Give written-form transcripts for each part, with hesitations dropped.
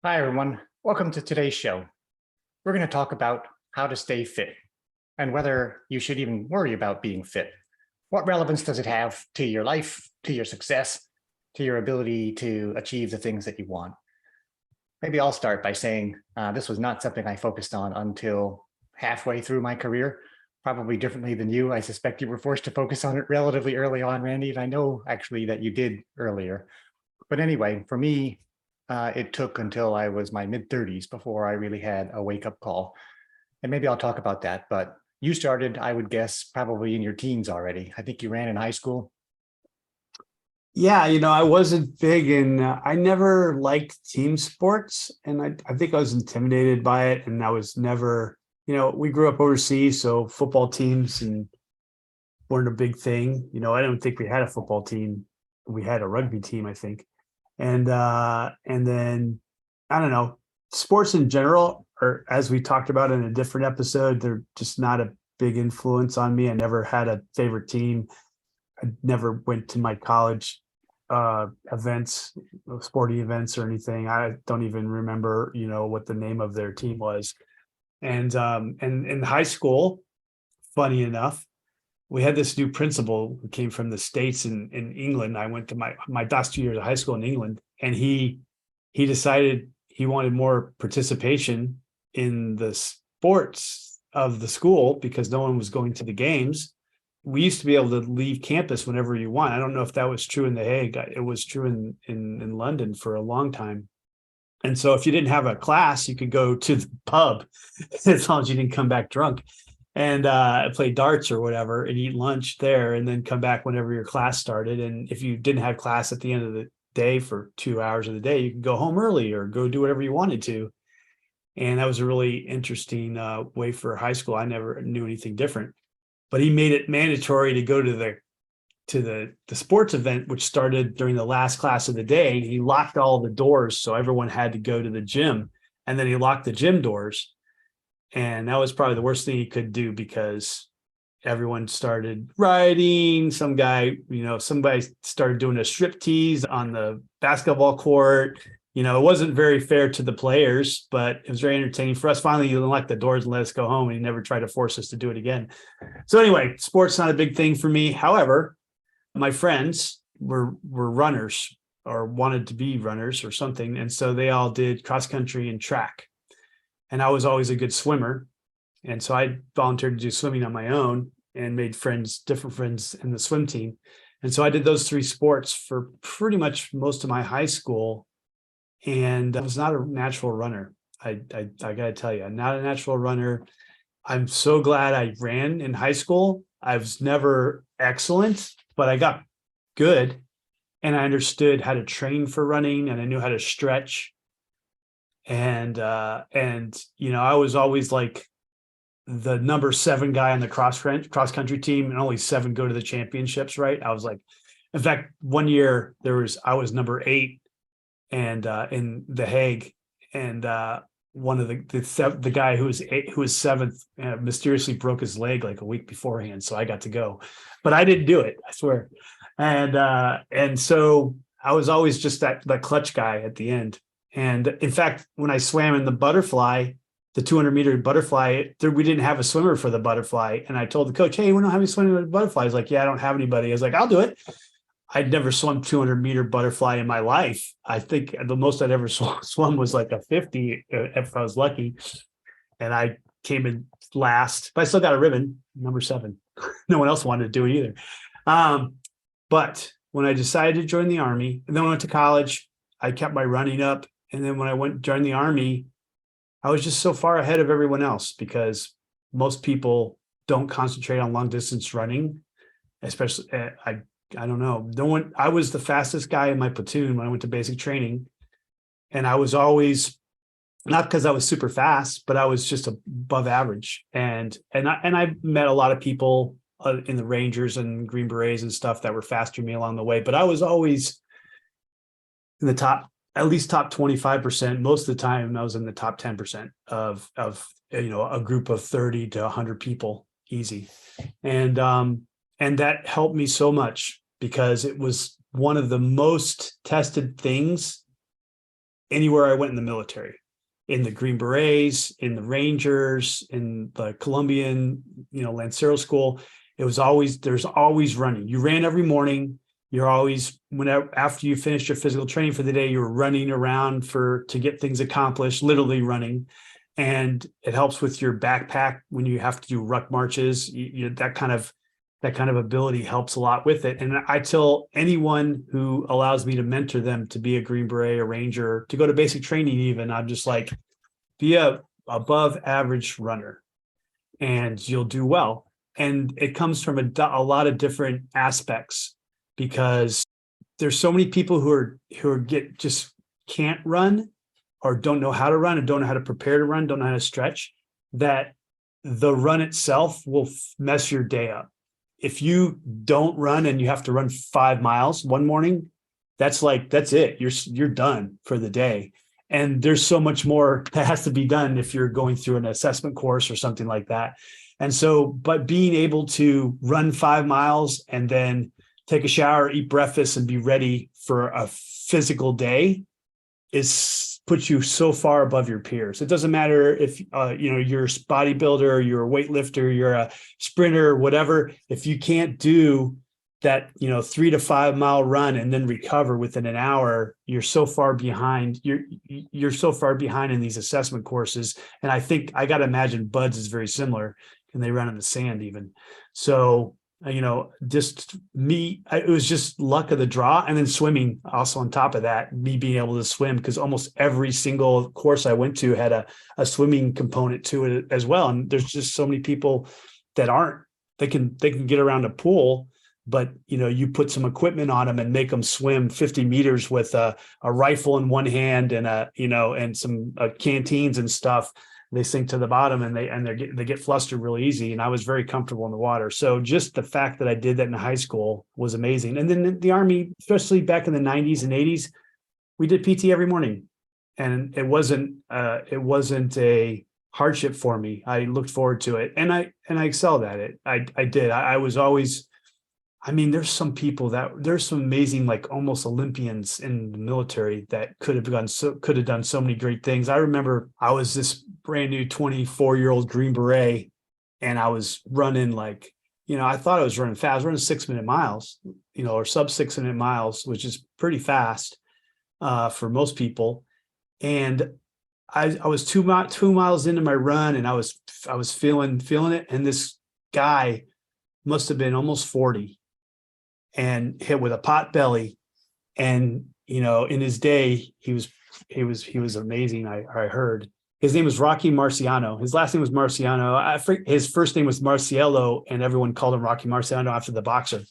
Hi, everyone. Welcome to today's show. We're going to talk about how to stay fit and whether you should even worry about being fit. What relevance does it have to your life, to your success, to your ability to achieve the things that you want? Maybe I'll start by saying this was not something I focused on until halfway through my career, probably differently than you. I suspect you were forced to focus on it relatively early on, Randy, and I know actually that you did earlier. But anyway, for me, it took until I was my mid 30s before I really had a wake up call. And maybe I'll talk about that. But you started, I would guess, probably in your teens already. I think you ran in high school. Yeah, I wasn't big in, I never liked team sports, and I think I was intimidated by it. And I was never, we grew up overseas, so football teams and weren't a big thing. I don't think we had a football team. We had a rugby team, I think. And then I don't know, sports in general, or as we talked about in a different episode, they're just not a big influence on me. I never had a favorite team. I never went to my college events, sporting events or anything. I don't even remember, what the name of their team was. And in high school, funny enough, we had this new principal who came from the States in England. I went to my last 2 years of high school in England, and he decided he wanted more participation in the sports of the school because no one was going to the games. We used to be able to leave campus whenever you want. I don't know if that was true in The Hague. It was true in London for a long time. And so if you didn't have a class, you could go to the pub as long as you didn't come back drunk and play darts or whatever and eat lunch there and then come back whenever your class started. And if you didn't have class at the end of the day for 2 hours of the day, you could go home early or go do whatever you wanted to. And that was a really interesting way for high school. I never knew anything different, but he made it mandatory to go to the sports event, which started during the last class of the day. He locked all the doors, so everyone had to go to the gym, and then he locked the gym doors. And that was probably the worst thing he could do because everyone started rioting. Somebody started doing a strip tease on the basketball court. It wasn't very fair to the players, but it was very entertaining for us. Finally, he unlocked the doors and let us go home, and he never tried to force us to do it again. So anyway, sports not a big thing for me. However, my friends were runners or wanted to be runners or something, and so they all did cross country and track. And I was always a good swimmer, and so I volunteered to do swimming on my own and made different friends in the swim team. And so I did those three sports for pretty much most of my high school, and I was not a natural runner. I got to tell you, I'm not a natural runner. I'm so glad I ran in high school. I was never excellent, but I got good, and I understood how to train for running, and I knew how to stretch. And I was always like the number 7 guy on the cross country team, and only 7 go to the championships, right? I was like, in fact, one year I was number 8 and in The Hague, and one of the guy who was 7th mysteriously broke his leg like a week beforehand, so I got to go, but I didn't do it, I swear. And so I was always just that clutch guy at the end. And in fact, when I swam in the 200-meter butterfly, we didn't have a swimmer for the butterfly, and I told the coach, "Hey, we don't have any swimming in the butterfly." He's like, "Yeah, I don't have anybody." I was like, "I'll do it." I'd never swum 200-meter butterfly in my life. I think the most I'd ever swum was like a 50 if I was lucky. And I came in last, but I still got a ribbon, number 7. No one else wanted to do it either. But when I decided to join the Army, and then I went to college, I kept my running up. And then when I joined the Army, I was just so far ahead of everyone else because most people don't concentrate on long distance running, especially I don't know. No one. I was the fastest guy in my platoon when I went to basic training, and I was always, not because I was super fast, but I was just above average. And I met a lot of people in the Rangers and Green Berets and stuff that were faster than me along the way. But I was always in the top, at least top 25%. Most of the time, I was in the top 10% of a group of 30 to 100 people, easy. And that helped me so much because it was one of the most tested things anywhere I went in the military, in the Green Berets, in the Rangers, in the Colombian, Lancero School. There's always running. You ran every morning. You're always, whenever, after you finish your physical training for the day, you're running around to get things accomplished, literally running. And it helps with your backpack when you have to do ruck marches. That kind of ability helps a lot with it. And I tell anyone who allows me to mentor them to be a Green Beret, a Ranger, to go to basic training even, I'm just like, be a above average runner and you'll do well. And it comes from a lot of different aspects, because there's so many people who just can't run, or don't know how to run, and don't know how to prepare to run, don't know how to stretch, that the run itself will mess your day up. If you don't run and you have to run 5 miles one morning, that's it. You're done for the day. And there's so much more that has to be done if you're going through an assessment course or something like that. And so, but being able to run 5 miles and then take a shower, eat breakfast, and be ready for a physical day puts you so far above your peers. It doesn't matter if you're a bodybuilder, you're a weightlifter, you're a sprinter, whatever. If you can't do that 3 to 5 mile run and then recover within an hour, you're so far behind. You're so far behind in these assessment courses. And I think I got to imagine Buds is very similar, and they run in the sand even. So just me, it was just luck of the draw. And then swimming also on top of that, me being able to swim, because almost every single course I went to had a swimming component to it as well. And there's just so many people that they can get around a pool, but you put some equipment on them and make them swim 50 meters with a rifle in one hand and and some canteens and stuff. They sink to the bottom and they get flustered really easy. And I was very comfortable in the water. So just the fact that I did that in high school was amazing. And then the Army, especially back in the 90s and 80s, we did PT every morning, and it wasn't a hardship for me. I looked forward to it, and I excelled at it. I did. I was always. There's some amazing, like almost Olympians in the military that could have done so many great things. I remember I was this brand new 24-year-old Green Beret, and I was running I thought I was running fast. I was running 6-minute miles, or sub 6-minute miles, which is pretty fast for most people. And I was 2 miles into my run, and I was feeling it. And this guy must have been almost 40. And hit with a pot belly, and in his day he was amazing. I heard his name was Rocky Marciano. His last name was Marciano. His first name was Marciello, and everyone called him Rocky Marciano after the boxer.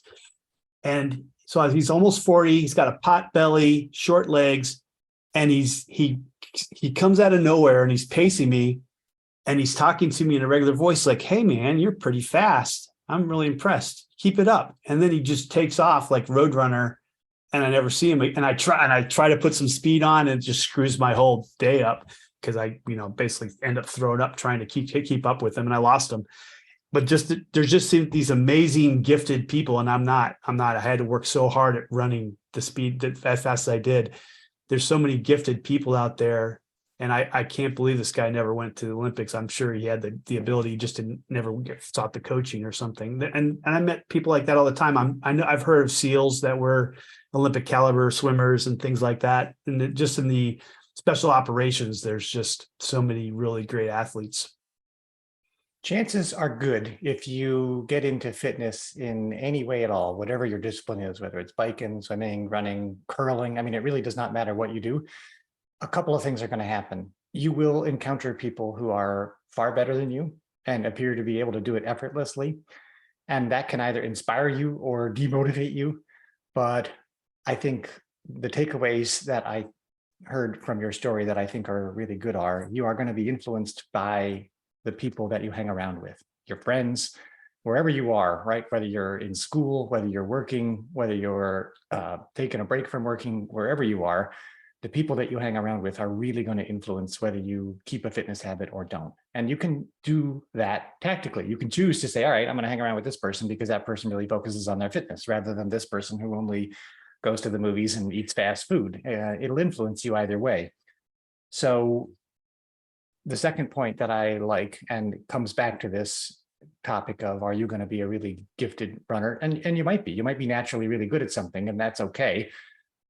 And so he's almost 40. He's got a pot belly, short legs, and he comes out of nowhere, and he's pacing me, and he's talking to me in a regular voice, like, "Hey man, you're pretty fast. I'm really impressed. Keep it up." And then he just takes off like Roadrunner, and I never see him. And I try to put some speed on, and it just screws my whole day up, because I, basically end up throwing up trying to keep up with him, and I lost him. But there's just these amazing gifted people, and I'm not. I had to work so hard at running the speed that fast as I did. There's so many gifted people out there. And I can't believe this guy never went to the Olympics. I'm sure he had the ability, just to never get taught the coaching or something. And I met people like that all the time. I've heard of SEALs that were Olympic caliber swimmers and things like that. And just in the special operations, there's just so many really great athletes. Chances are good, if you get into fitness in any way at all, whatever your discipline is, whether it's biking, swimming, running, curling. It really does not matter what you do. A couple of things are going to happen. You will encounter people who are far better than you and appear to be able to do it effortlessly. And that can either inspire you or demotivate you. But I think the takeaways that I heard from your story that I think are really good are, you are going to be influenced by the people that you hang around with, your friends, wherever you are, right? Whether you're in school, whether you're working, whether you're taking a break from working, wherever you are, the people that you hang around with are really going to influence whether you keep a fitness habit or don't. And you can do that tactically. You can choose to say, all right, I'm going to hang around with this person because that person really focuses on their fitness, rather than this person who only goes to the movies and eats fast food. It'll influence you either way. So the second point that I like, and it comes back to this topic of, are you going to be a really gifted runner? And you might be naturally really good at something, and that's okay.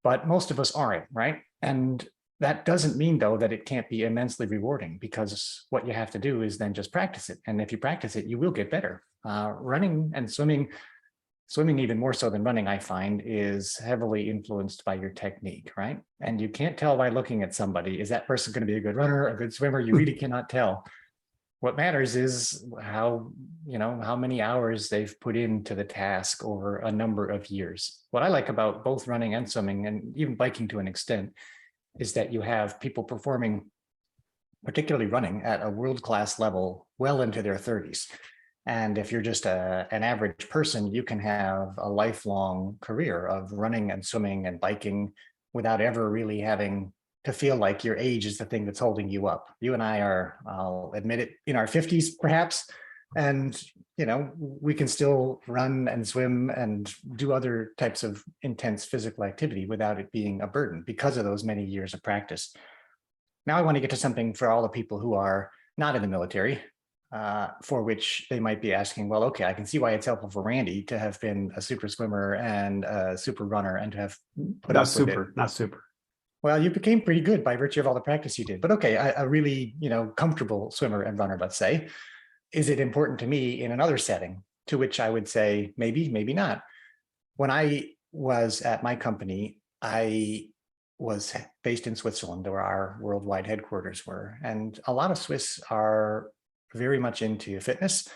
But most of us aren't, right? And that doesn't mean, though, that it can't be immensely rewarding, because what you have to do is then just practice it. And if you practice it, you will get better. Running and swimming even more so than running, I find, is heavily influenced by your technique, right? And you can't tell by looking at somebody, is that person going to be a good runner, a good swimmer? You really cannot tell. What matters is how many hours they've put into the task over a number of years. What I like about both running and swimming, and even biking to an extent, is that you have people performing, particularly running, at a world-class level well into their 30s. And if you're just an average person, you can have a lifelong career of running and swimming and biking without ever really having to feel like your age is the thing that's holding you up. You and I are, I'll admit it, in our 50s perhaps, and we can still run and swim and do other types of intense physical activity without it being a burden because of those many years of practice. Now I want to get to something for all the people who are not in the military, for which they might be asking, well, okay, I can see why it's helpful for Randy to have been a super swimmer and a super runner and to have put Not up with it. super, not super. Well, you became pretty good by virtue of all the practice you did. But okay, a really, comfortable swimmer and runner, let's say. Is it important to me in another setting? To which I would say, maybe, maybe not. When I was at my company, I was based in Switzerland, where our worldwide headquarters were. And a lot of Swiss are very much into fitness.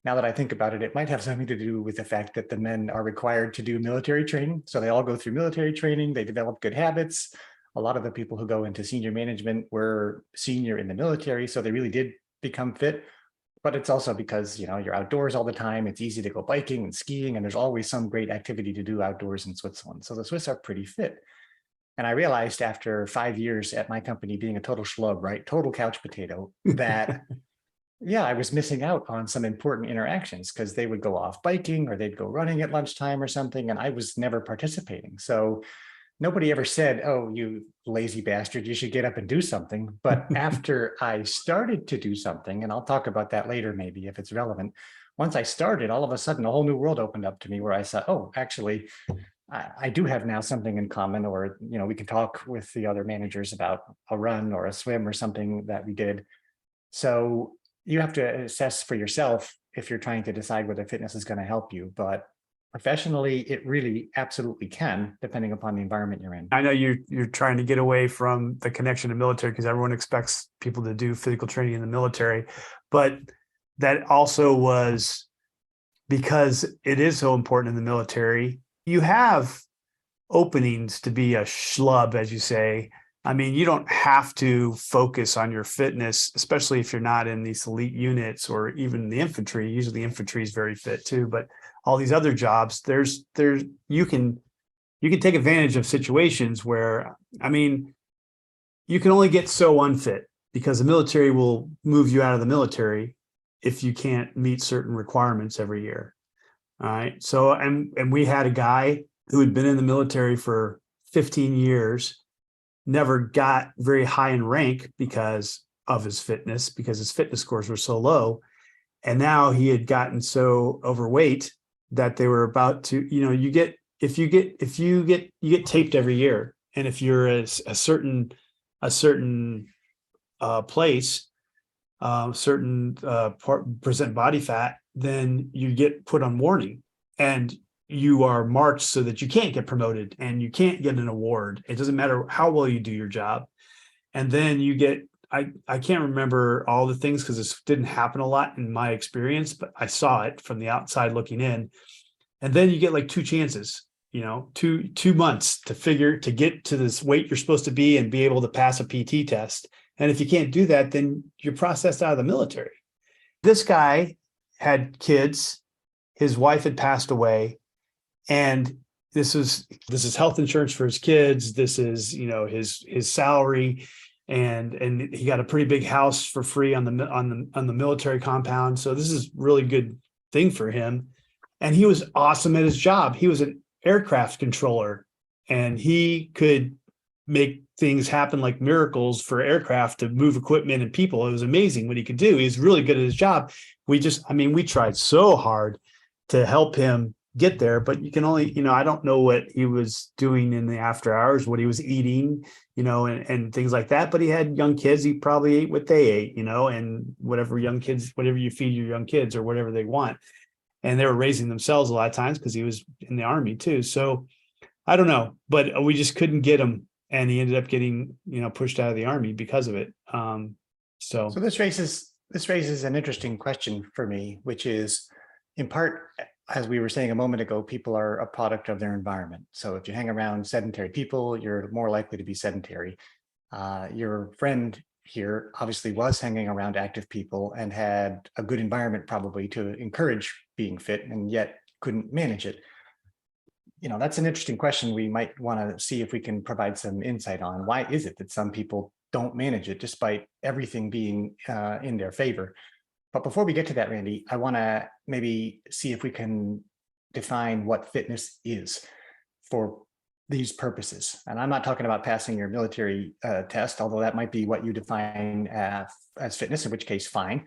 Now that I think about it, it might have something to do with the fact that the men are required to do military training. So they all go through military training, they develop good habits. A lot of the people who go into senior management were senior in the military, so they really did become fit. But it's also because, you're outdoors all the time. It's easy to go biking and skiing, and there's always some great activity to do outdoors in Switzerland. So the Swiss are pretty fit. And I realized after 5 years at my company being a total schlub, right? Total couch potato, that yeah, I was missing out on some important interactions because they would go off biking or they'd go running at lunchtime or something, and I was never participating. So nobody ever said, oh, you lazy bastard, you should get up and do something. But after I started to do something, and I'll talk about that later, maybe if it's relevant, once I started, all of a sudden a whole new world opened up to me where I said, oh, actually, I do have now something in common, or, we can talk with the other managers about a run or a swim or something that we did. So you have to assess for yourself if you're trying to decide whether fitness is going to help you. But professionally, it really absolutely can, depending upon the environment you're in. I know you're trying to get away from the connection to military because everyone expects people to do physical training in the military, but that also was because it is so important in the military. You have openings to be a schlub, as you say. I mean, you don't have to focus on your fitness, especially if you're not in these elite units or even the infantry. Usually the infantry is very fit too, but all these other jobs, you can take advantage of situations where, I mean, you can only get so unfit because the military will move you out of the military if you can't meet certain requirements every year. All right. So, and we had a guy who had been in the military for 15 years, never got very high in rank because of his fitness, because his fitness scores were so low. And now he had gotten so overweight that they were about to, you get taped every year. And if you're a certain place, certain percent body fat, then you get put on warning and you are marked so that you can't get promoted and you can't get an award. It doesn't matter how well you do your job. And then you get, I can't remember all the things because this didn't happen a lot in my experience, but I saw it from the outside looking in. And then you get like 2 chances, 2 months to get to this weight you're supposed to be and be able to pass a PT test. And if you can't do that, then you're processed out of the military. This guy had kids. His wife had passed away. And this is health insurance for his kids. This is, his salary. And he got a pretty big house for free on the military compound. So this is really good thing for him. And he was awesome at his job. He was an aircraft controller and he could make things happen like miracles for aircraft to move equipment and people. It was amazing what he could do. He's really good at his job. We tried so hard to help him get there, but you can only, I don't know what he was doing in the after hours, what he was eating, and things like that. But he had young kids. He probably ate what they ate, and whatever you feed your young kids or whatever they want. And they were raising themselves a lot of times because he was in the Army too. So I don't know, but we just couldn't get him. And he ended up getting, pushed out of the Army because of it. So this raises an interesting question for me, which is, in part, as we were saying a moment ago, people are a product of their environment. So if you hang around sedentary people, you're more likely to be sedentary. Your friend here obviously was hanging around active people and had a good environment probably to encourage being fit, and yet couldn't manage it. That's an interesting question we might want to see if we can provide some insight on. Why is it that some people don't manage it despite everything being in their favor? But before we get to that, Randy, I want to maybe see if we can define what fitness is for these purposes. And I'm not talking about passing your military test, although that might be what you define as fitness, in which case, fine.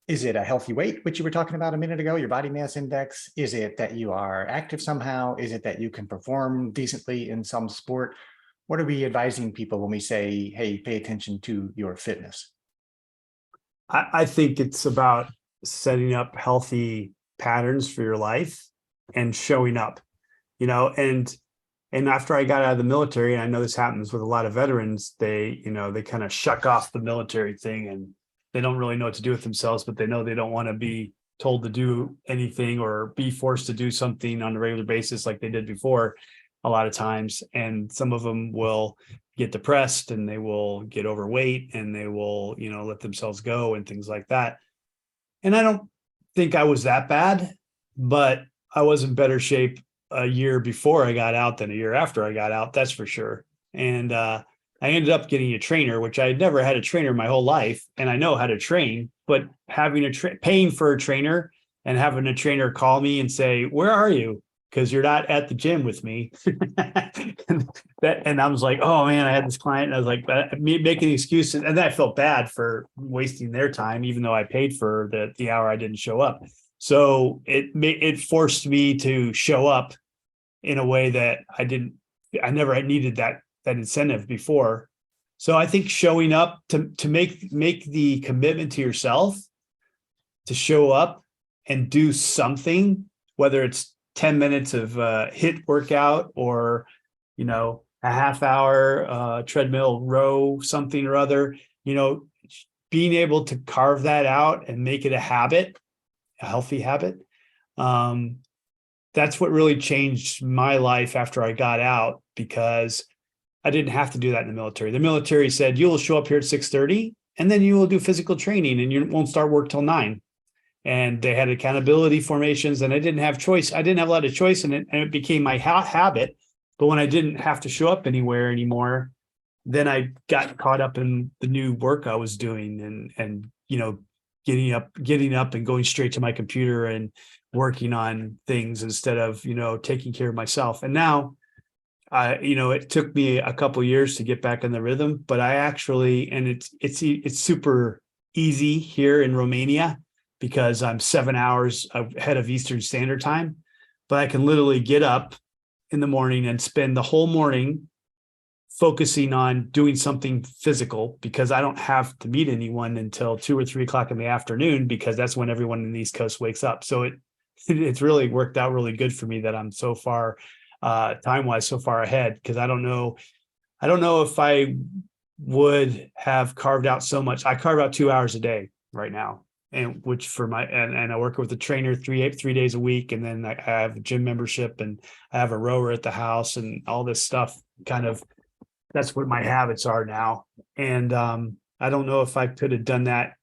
Is it a healthy weight, which you were talking about a minute ago, your body mass index? Is it that you are active somehow? Is it that you can perform decently in some sport? What are we advising people when we say, hey, pay attention to your fitness? I think it's about setting up healthy patterns for your life and showing up, and after I got out of the military, and I know this happens with a lot of veterans, they kind of shuck off the military thing and they don't really know what to do with themselves, but they know they don't want to be told to do anything or be forced to do something on a regular basis like they did before a lot of times. And some of them will get depressed and they will get overweight and they will, let themselves go and things like that. And I don't think I was that bad, but I was in better shape a year before I got out than a year after I got out. That's for sure. And, I ended up getting a trainer, which I had never had a trainer my whole life. And I know how to train, but having paying for a trainer and having a trainer call me and say, where are you? Because you're not at the gym with me. and I was like, oh man, I had this client and I was like, me making excuses. And then I felt bad for wasting their time, even though I paid for the hour I didn't show up. So it forced me to show up in a way that I never had needed that incentive before. So I think showing up to make the commitment to yourself to show up and do something, whether it's 10 minutes of HIIT workout or, a half hour treadmill row, something or other, being able to carve that out and make it a habit, a healthy habit. That's what really changed my life after I got out, because I didn't have to do that in the military. The military said, you will show up here at 6:30 and then you will do physical training and you won't start work till 9. And they had accountability formations and I didn't have choice. I didn't have a lot of choice in it, and it became my habit. But when I didn't have to show up anywhere anymore, then I got caught up in the new work I was doing and getting up and going straight to my computer and working on things instead of, taking care of myself. And now, it took me a couple of years to get back in the rhythm, but I actually, and it's super easy here in Romania because I'm 7 hours ahead of Eastern Standard Time, but I can literally get up in the morning and spend the whole morning focusing on doing something physical, because I don't have to meet anyone until 2 or 3 o'clock in the afternoon, because that's when everyone in the East Coast wakes up. So it's really worked out really good for me that I'm so far time-wise so far ahead, because I don't know if I would have carved out so much. I carve out 2 hours a day right now, and which for my and I work with a trainer 3 days a week, and then I have a gym membership and I have a rower at the house and all this stuff. Kind of that's what my habits are now. And I don't know if I could have done that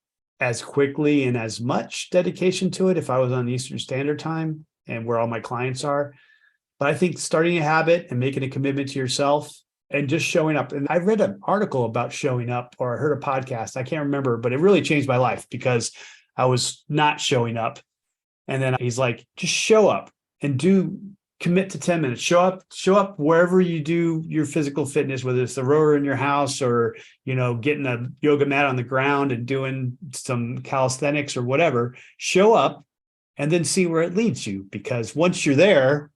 as quickly and as much dedication to it if I was on Eastern Standard Time and where all my clients are. But I think starting a habit and making a commitment to yourself and just showing up. And I read an article about showing up, or I heard a podcast, I can't remember, but it really changed my life because I was not showing up. And then he's like, just show up and do commit to 10 minutes. Show up wherever you do your physical fitness, whether it's the rower in your house or, getting a yoga mat on the ground and doing some calisthenics or whatever. Show up and then see where it leads you. Because once you're there,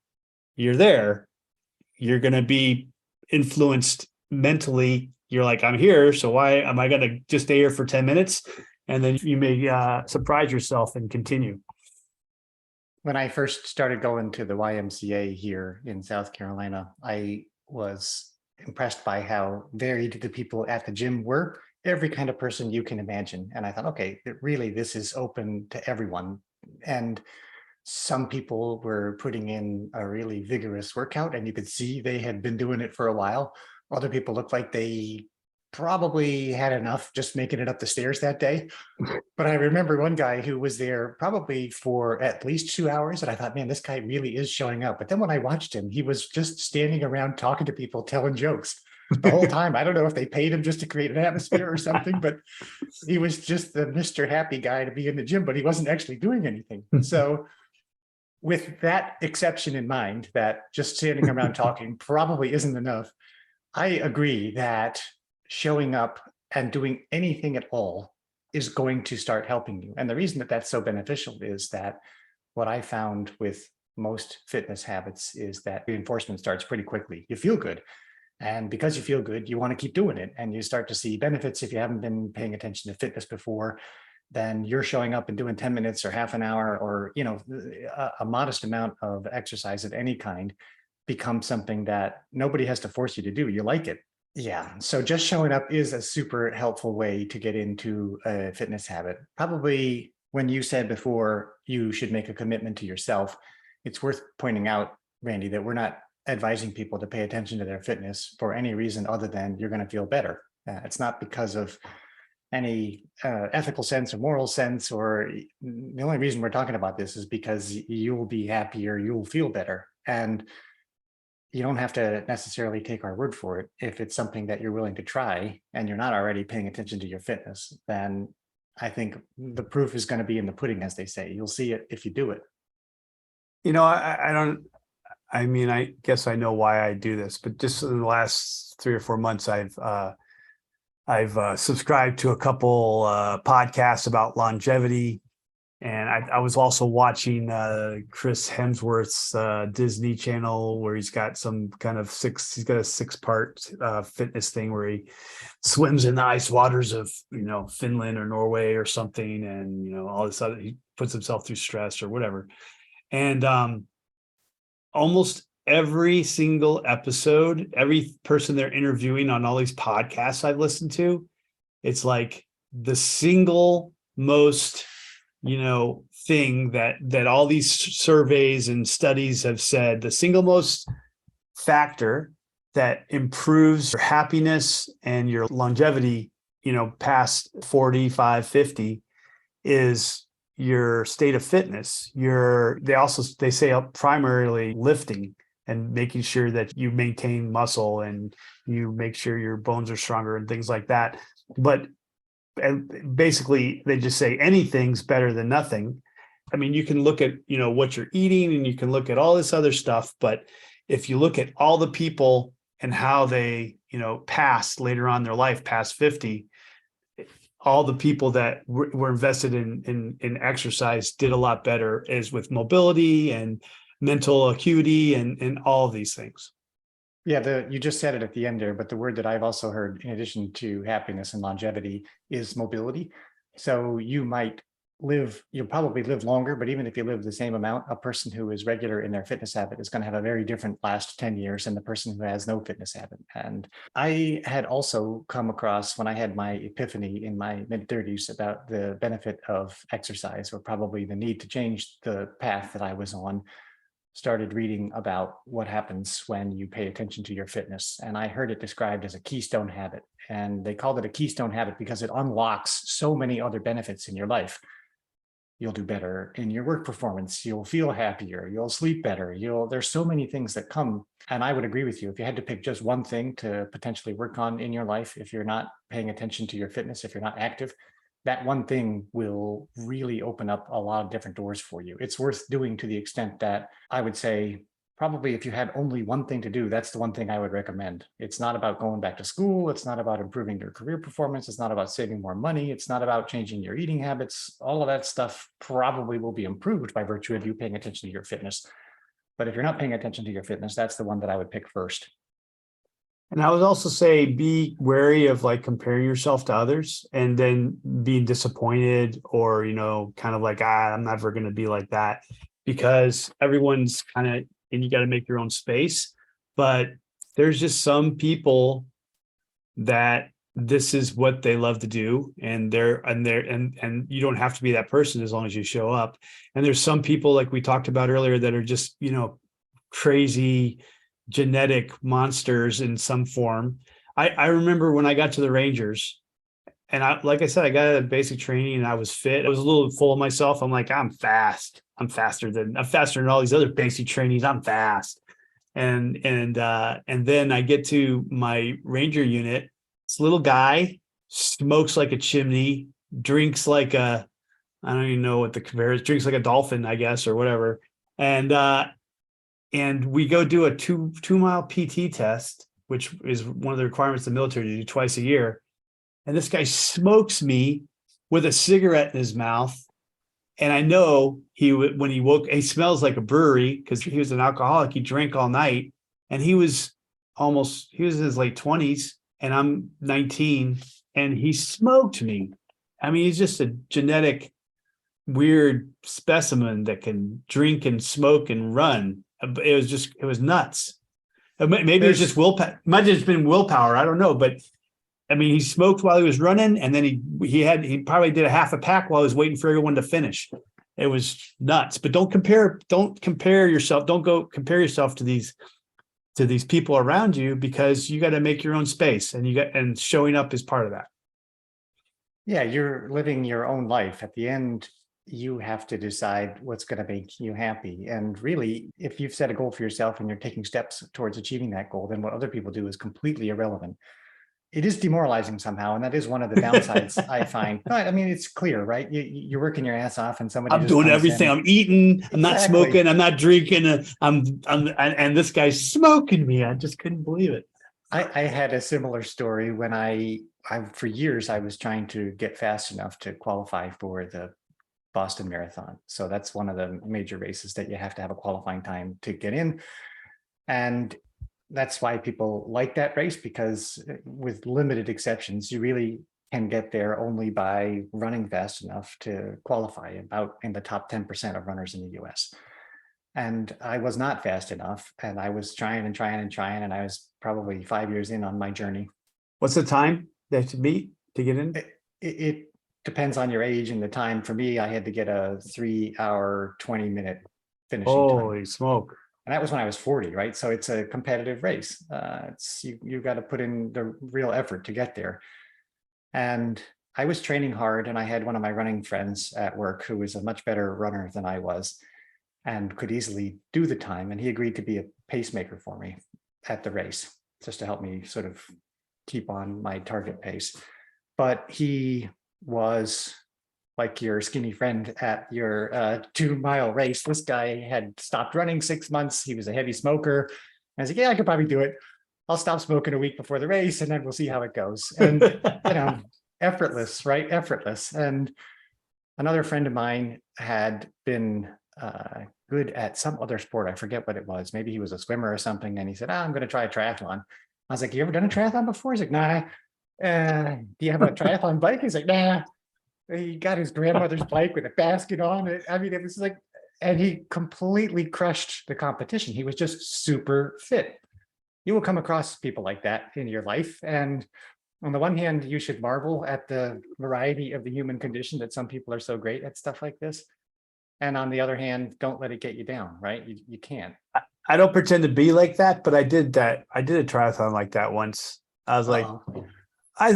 you're going to be influenced mentally. You're like, I'm here. So why am I going to just stay here for 10 minutes? And then you may surprise yourself and continue. When I first started going to the YMCA here in South Carolina, I was impressed by how varied the people at the gym were. Every kind of person you can imagine. And I thought, okay, really, this is open to everyone. And some people were putting in a really vigorous workout, and you could see they had been doing it for a while. Other people looked like they probably had enough just making it up the stairs that day. But I remember one guy who was there probably for at least 2 hours. And I thought, man, this guy really is showing up. But then when I watched him, he was just standing around talking to people, telling jokes the whole time. I don't know if they paid him just to create an atmosphere or something, but he was just the Mr. Happy guy to be in the gym, but he wasn't actually doing anything. So with that exception in mind, that just standing around talking probably isn't enough, I agree that showing up and doing anything at all is going to start helping you. And the reason that that's so beneficial is that what I found with most fitness habits is that reinforcement starts pretty quickly. You feel good. And because you feel good, you want to keep doing it. And you start to see benefits. If you haven't been paying attention to fitness before, then you're showing up and doing 10 minutes or half an hour or, a modest amount of exercise of any kind becomes something that nobody has to force you to do. You like it. Yeah. So just showing up is a super helpful way to get into a fitness habit. Probably when you said before you should make a commitment to yourself, it's worth pointing out, Randy, that we're not advising people to pay attention to their fitness for any reason other than you're going to feel better. It's not because of any ethical sense or moral sense, or the only reason we're talking about this is because you will be happier, you will feel better. And you don't have to necessarily take our word for it. If it's something that you're willing to try and you're not already paying attention to your fitness, then I think the proof is going to be in the pudding, as they say. You'll see it if you do it. I guess I know why I do this, but just in the last 3 or 4 months, I've subscribed to a couple podcasts about longevity. And I was also watching Chris Hemsworth's Disney Channel, where he's got some kind of he's got a 6-part fitness thing where he swims in the ice waters of, Finland or Norway or something. And, all this other, he puts himself through stress or whatever. And almost every single episode, every person they're interviewing on all these podcasts I've listened to, it's like the single most thing that all these surveys and studies have said, the single most factor that improves your happiness and your longevity, past 45, 50 is your state of fitness. They say primarily lifting and making sure that you maintain muscle and you make sure your bones are stronger and things like that. But and basically they just say anything's better than nothing. I mean, you can look at, what you're eating and you can look at all this other stuff. But if you look at all the people and how they, passed later on in their life, past 50, all the people that were invested in exercise did a lot better, as with mobility and mental acuity and all of these things. Yeah, you just said it at the end there, but the word that I've also heard in addition to happiness and longevity is mobility. So you'll probably live longer, but even if you live the same amount, a person who is regular in their fitness habit is going to have a very different last 10 years than the person who has no fitness habit. And I had also come across, when I had my epiphany in my mid-30s about the benefit of exercise, or probably the need to change the path that I was on, started reading about what happens when you pay attention to your fitness. And I heard it described as a keystone habit. And they called it a keystone habit because it unlocks so many other benefits in your life. You'll do better in your work performance. You'll feel happier. You'll sleep better. There's so many things that come. And I would agree with you. If you had to pick just one thing to potentially work on in your life, if you're not paying attention to your fitness, if you're not active, that one thing will really open up a lot of different doors for you. It's worth doing to the extent that I would say probably if you had only one thing to do, that's the one thing I would recommend. It's not about going back to school. It's not about improving your career performance. It's not about saving more money. It's not about changing your eating habits. All of that stuff probably will be improved by virtue of you paying attention to your fitness. But if you're not paying attention to your fitness, that's the one that I would pick first. And I would also say be wary of like comparing yourself to others and then being disappointed or, kind of like, I'm never going to be like that, because everyone's kind of, and you got to make your own space. But there's just some people that this is what they love to do. And you don't have to be that person as long as you show up. And there's some people, like we talked about earlier, that are just, crazy genetic monsters in some form. I remember when I got to the Rangers, and like I said, I got a basic training and I was fit. I was a little full of myself. I'm like, I'm fast. I'm faster than all these other basic trainings. I'm fast. And then I get to my Ranger unit. This little guy smokes like a chimney, drinks like I don't even know what the comparison, drinks like a dolphin, I guess, or whatever. And we go do a two mile PT test, which is one of the requirements of the military to do twice a year. And this guy smokes me with a cigarette in his mouth. And I know when he woke, he smells like a brewery because he was an alcoholic. He drank all night, and he was in his late 20s, and I'm 19, and he smoked me. I mean, he's just a genetic weird specimen that can drink and smoke and run. It was nuts. Maybe it was just willpower. Might have just been willpower. I don't know. But I mean, he smoked while he was running, and then he probably did a half a pack while he was waiting for everyone to finish. It was nuts. But don't compare yourself. Don't go compare yourself to these people around you, because you got to make your own space, and showing up is part of that. Yeah, you're living your own life. At the end, you have to decide what's going to make you happy. And really, if you've set a goal for yourself and you're taking steps towards achieving that goal, then what other people do is completely irrelevant. It is demoralizing somehow, and that is one of the downsides I find. But I mean, it's clear, right? You're working your ass off, and somebody I'm doing everything. I'm eating. I'm not smoking. I'm not drinking. And this guy's smoking me. I just couldn't believe it. I had a similar story when I for years I was trying to get fast enough to qualify for the Boston Marathon. So that's one of the major races that you have to have a qualifying time to get in. And that's why people like that race, because with limited exceptions, you really can get there only by running fast enough to qualify, about in the top 10% of runners in the US. And I was not fast enough, and I was trying, and I was probably 5 years in on my journey. What's the time that you beat to get in? It depends on your age and the time. For me, I had to get a 3 hour, 20-minute finishing time. Holy smoke. And that was when I was 40, right? So it's a competitive race. You got to put in the real effort to get there. And I was training hard, and I had one of my running friends at work who was a much better runner than I was and could easily do the time. And he agreed to be a pacemaker for me at the race, just to help me sort of keep on my target pace. But he was like your skinny friend at your 2 mile race. This guy had stopped running 6 months. He was a heavy smoker. I was like, yeah, I could probably do it. I'll stop smoking a week before the race, and then we'll see how it goes. And, effortless, right? Effortless. And another friend of mine had been good at some other sport. I forget what it was. Maybe he was a swimmer or something. And he said, I'm going to try a triathlon. I was like, you ever done a triathlon before? He's like, nah. Do you have a triathlon bike? He's like, nah. He got his grandmother's bike with a basket on it. I mean, it was like, and he completely crushed the competition. He was just super fit. You will come across people like that in your life. And on the one hand, you should marvel at the variety of the human condition, that some people are so great at stuff like this. And on the other hand, don't let it get you down, right? You can't. I don't pretend to be like that, but I did that. I did a triathlon like that once. I was like, I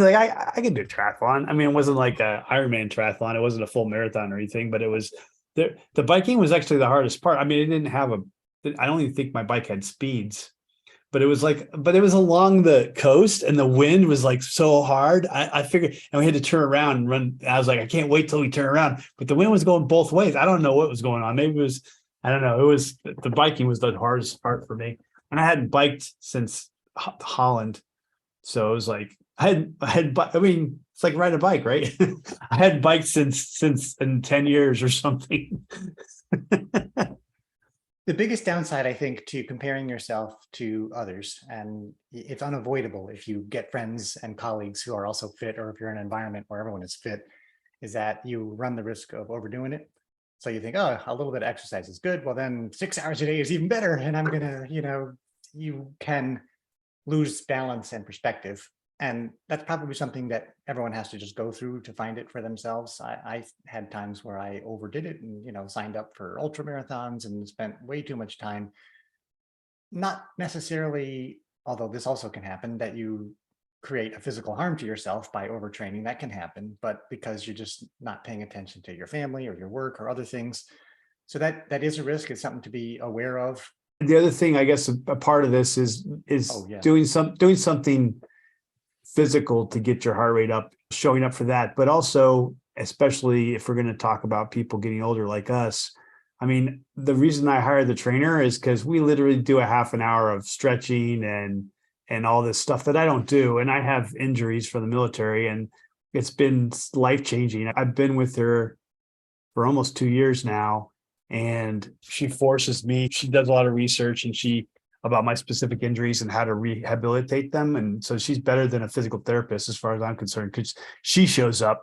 can do a triathlon. I mean, it wasn't like a Ironman triathlon. It wasn't a full marathon or anything, but it was the biking was actually the hardest part. I mean, it didn't have I don't even think my bike had speeds, but it was along the coast, and the wind was like so hard. I figured, and we had to turn around and run. I was like, I can't wait till we turn around, but the wind was going both ways. I don't know what was going on. Maybe it was I don't know. It was the biking was the hardest part for me. And I hadn't biked since Holland. So it was like I mean, it's like riding a bike, right? I hadn't biked since in 10 years or something. The biggest downside, I think, to comparing yourself to others, and it's unavoidable if you get friends and colleagues who are also fit, or if you're in an environment where everyone is fit, is that you run the risk of overdoing it. So you think, oh, a little bit of exercise is good. Well, then 6 hours a day is even better. And I'm gonna, you can lose balance and perspective. And that's probably something that everyone has to just go through to find it for themselves. I had times where I overdid it and, signed up for ultra marathons and spent way too much time. Not necessarily, although this also can happen, that you create a physical harm to yourself by overtraining. That can happen, but because you're just not paying attention to your family or your work or other things. So that is a risk. It's something to be aware of. The other thing, I guess, a part of this is Oh, yeah. doing something physical to get your heart rate up, showing up for that. But also, especially if we're going to talk about people getting older like us, I mean, the reason I hired the trainer is because we literally do a half an hour of stretching and all this stuff that I don't do. And I have injuries from the military, and it's been life-changing. I've been with her for almost 2 years now, and she forces me. She does a lot of research and about my specific injuries and how to rehabilitate them. And so she's better than a physical therapist as far as I'm concerned, because she shows up,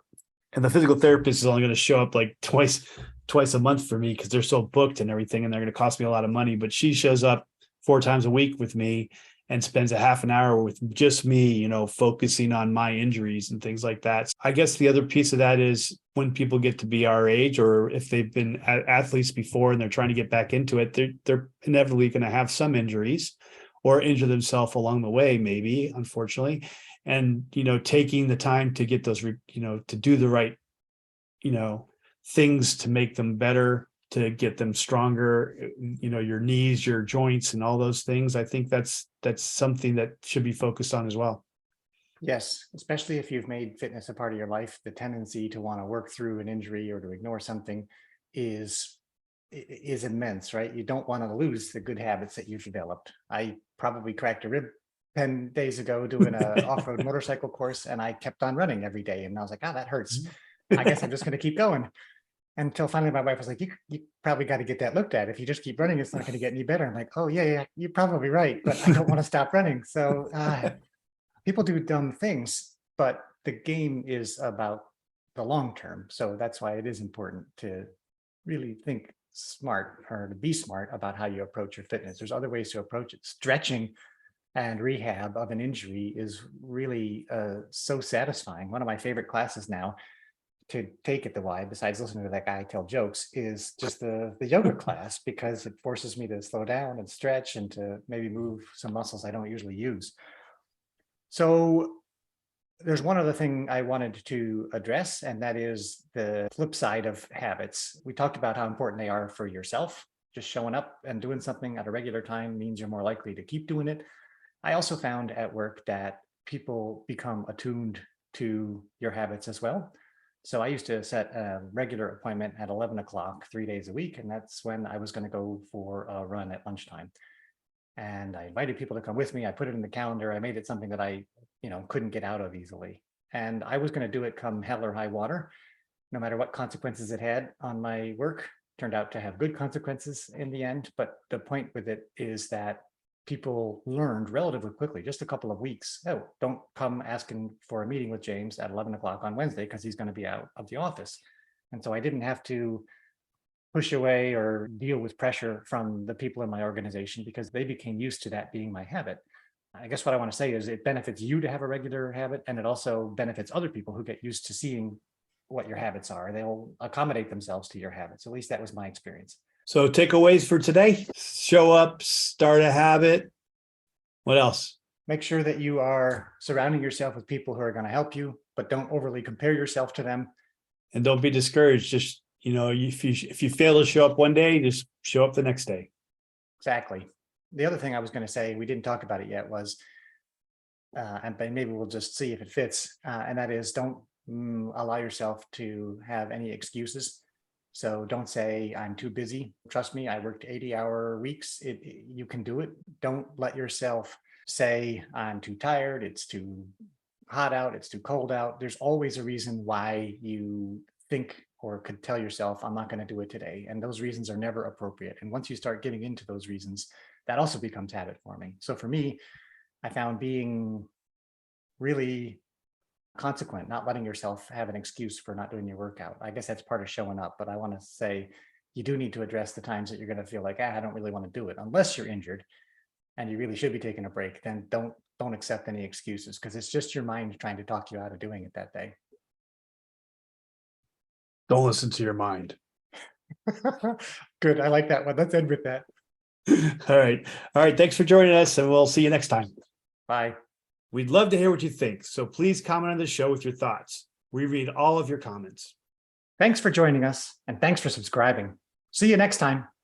and the physical therapist is only going to show up like twice a month for me because they're so booked and everything, and they're going to cost me a lot of money. But she shows up 4 times a week with me and spends a half an hour with just me, focusing on my injuries and things like that. I guess the other piece of that is when people get to be our age, or if they've been athletes before and they're trying to get back into it, they're inevitably going to have some injuries or injure themselves along the way, maybe, unfortunately. And, taking the time to get those, to do the right, things to make them better, to get them stronger, your knees, your joints, and all those things. I think that's something that should be focused on as well. Yes, especially if you've made fitness a part of your life, the tendency to want to work through an injury or to ignore something is immense, right? You don't want to lose the good habits that you've developed. I probably cracked a rib 10 days ago doing an off-road motorcycle course, and I kept on running every day. And I was like, oh, that hurts. I guess I'm just going to keep going. Until finally my wife was like, you probably got to get that looked at. If you just keep running, it's not going to get any better. I'm like, oh, yeah, you're probably right, but I don't want to stop running. So people do dumb things, but the game is about the long term. So that's why it is important to really think smart, or to be smart about how you approach your fitness. There's other ways to approach it. Stretching and rehab of an injury is really so satisfying. One of my favorite classes now to take at the Y, besides listening to that guy tell jokes, is just the yoga class, because it forces me to slow down and stretch and to maybe move some muscles I don't usually use. So there's one other thing I wanted to address, and that is the flip side of habits. We talked about how important they are for yourself. Just showing up and doing something at a regular time means you're more likely to keep doing it. I also found at work that people become attuned to your habits as well. So I used to set a regular appointment at 11 o'clock, 3 days a week. And that's when I was going to go for a run at lunchtime. And I invited people to come with me. I put it in the calendar. I made it something that I, couldn't get out of easily. And I was going to do it come hell or high water, no matter what consequences it had on my work. Turned out to have good consequences in the end. But the point with it is that people learned relatively quickly, just a couple of weeks. Oh, don't come asking for a meeting with James at 11 o'clock on Wednesday because he's going to be out of the office. And so I didn't have to push away or deal with pressure from the people in my organization, because they became used to that being my habit. I guess what I want to say is it benefits you to have a regular habit, and it also benefits other people who get used to seeing what your habits are. They'll accommodate themselves to your habits. At least that was my experience. So takeaways for today: show up, start a habit. What else? Make sure that you are surrounding yourself with people who are going to help you, but don't overly compare yourself to them. And don't be discouraged. Just, if you fail to show up one day, just show up the next day. Exactly. The other thing I was going to say, we didn't talk about it yet, was, and maybe we'll just see if it fits, and that is, don't allow yourself to have any excuses. So don't say I'm too busy. Trust me, I worked 80-hour weeks. You can do it. Don't let yourself say I'm too tired. It's too hot out. It's too cold out. There's always a reason why you think or could tell yourself, I'm not going to do it today. And those reasons are never appropriate. And once you start getting into those reasons, that also becomes habit forming. So for me, I found being really consequent, not letting yourself have an excuse for not doing your workout. I guess that's part of showing up, but I want to say you do need to address the times that you're going to feel like, I don't really want to do it. Unless you're injured and you really should be taking a break, then don't accept any excuses, because it's just your mind trying to talk you out of doing it that day. Don't listen to your mind. Good. I like that one. Let's end with that. All right. All right. Thanks for joining us, and we'll see you next time. Bye. We'd love to hear what you think, so please comment on the show with your thoughts. We read all of your comments. Thanks for joining us, and thanks for subscribing. See you next time.